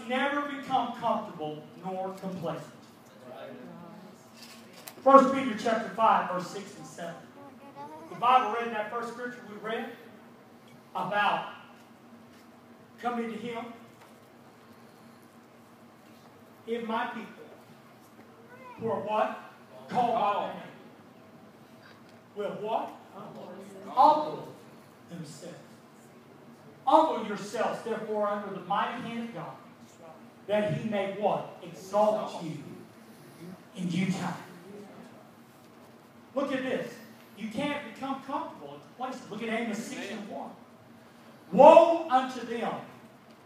must never become comfortable nor complacent. 1 Peter chapter 5, verse 6 and 7. The Bible read in that first scripture we read about coming to Him. If my people who are what? Called by name. Will what? Humble themselves. Humble yourselves, therefore, under the mighty hand of God, that He may what? Exalt you in due time. Look at this. You can't become comfortable at the places. Look at Amos 6 and 1. Woe unto them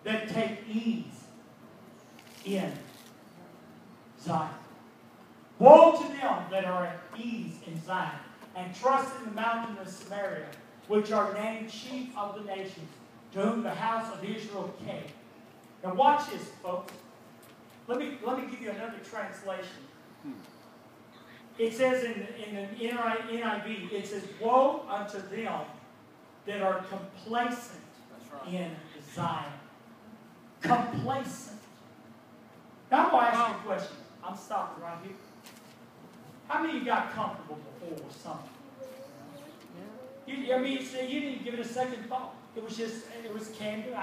that take ease in Zion. Woe to them that are at ease in Zion, and trust in the mountain of Samaria, which are named chief of the nations, to whom the house of Israel came. Now watch this, folks. Let me give you another translation. It says in the NIV, it says, woe unto them that are complacent in Zion. Complacent. Now I'm going to ask you a question. I'm stopping right here. How many of you got comfortable before with something? You didn't even give it a second thought. It was candid.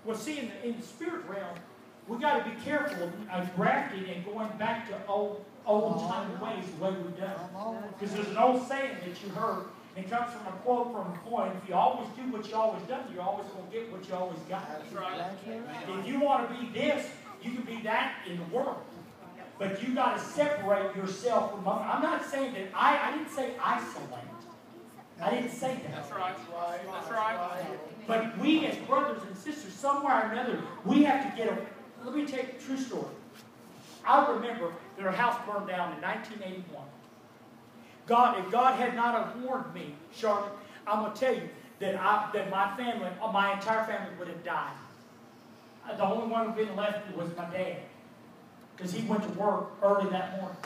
Well, see, in the spirit realm, we got to be careful of grafting and going back to old-time ways, the way we've done it. Because there's an old saying that you heard, and it comes from a quote from a poem: if you always do what you always done, you're always going to get what you always got. That's right. If you want to be this, you can be that in the world. But you got to separate yourself from others. I'm not saying that I didn't say isolate. I didn't say that. That's right. That's right. But we as brothers and sisters, somewhere or another, we have to get a... Let me take a true story. I remember that our house burned down in 1981. If God had not have warned me, Charlotte, I'm going to tell you that my family, my entire family would have died. The only one who had been left was my dad, because he went to work early that morning.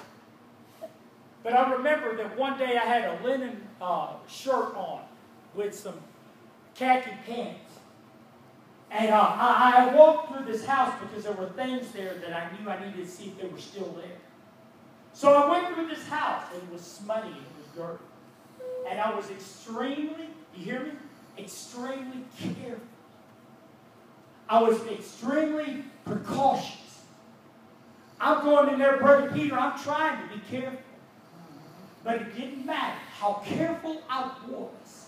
But I remember that one day I had a linen shirt on with some khaki pants. And I walked through this house because there were things there that I knew I needed to see if they were still there. So I went through this house, and it was smutty, and it was dirty. And I was extremely, you hear me? Extremely careful. I was extremely precautious. I'm going in there, Brother Peter, I'm trying to be careful. But it didn't matter how careful I was.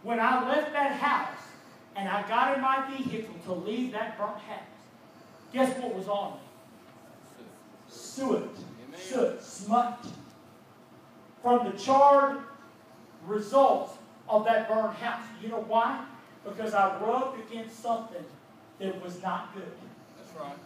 When I left that house and I got in my vehicle to leave that burnt house, guess what was on me? Soot, smut. From the charred results of that burned house. You know why? Because I rubbed against something that was not good. That's right.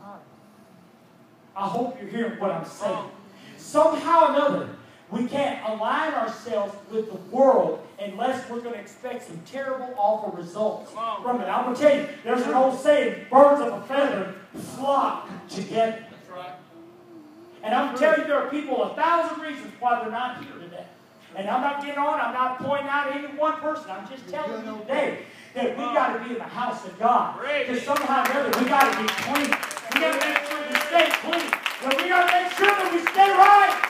I hope you're hearing what I'm saying. Somehow or another, we can't align ourselves with the world unless we're going to expect some terrible, awful results from it. I'm going to tell you, there's an old saying, birds of a feather flock together. That's right. And I'm going to tell you, there are people 1,000 reasons why they're not here today. And I'm not getting on, I'm not pointing out any one person. I'm just telling you today that we got to be in the house of God. Because somehow or another, we got to be clean. We got to make sure we stay clean. And we got to make sure that we stay right.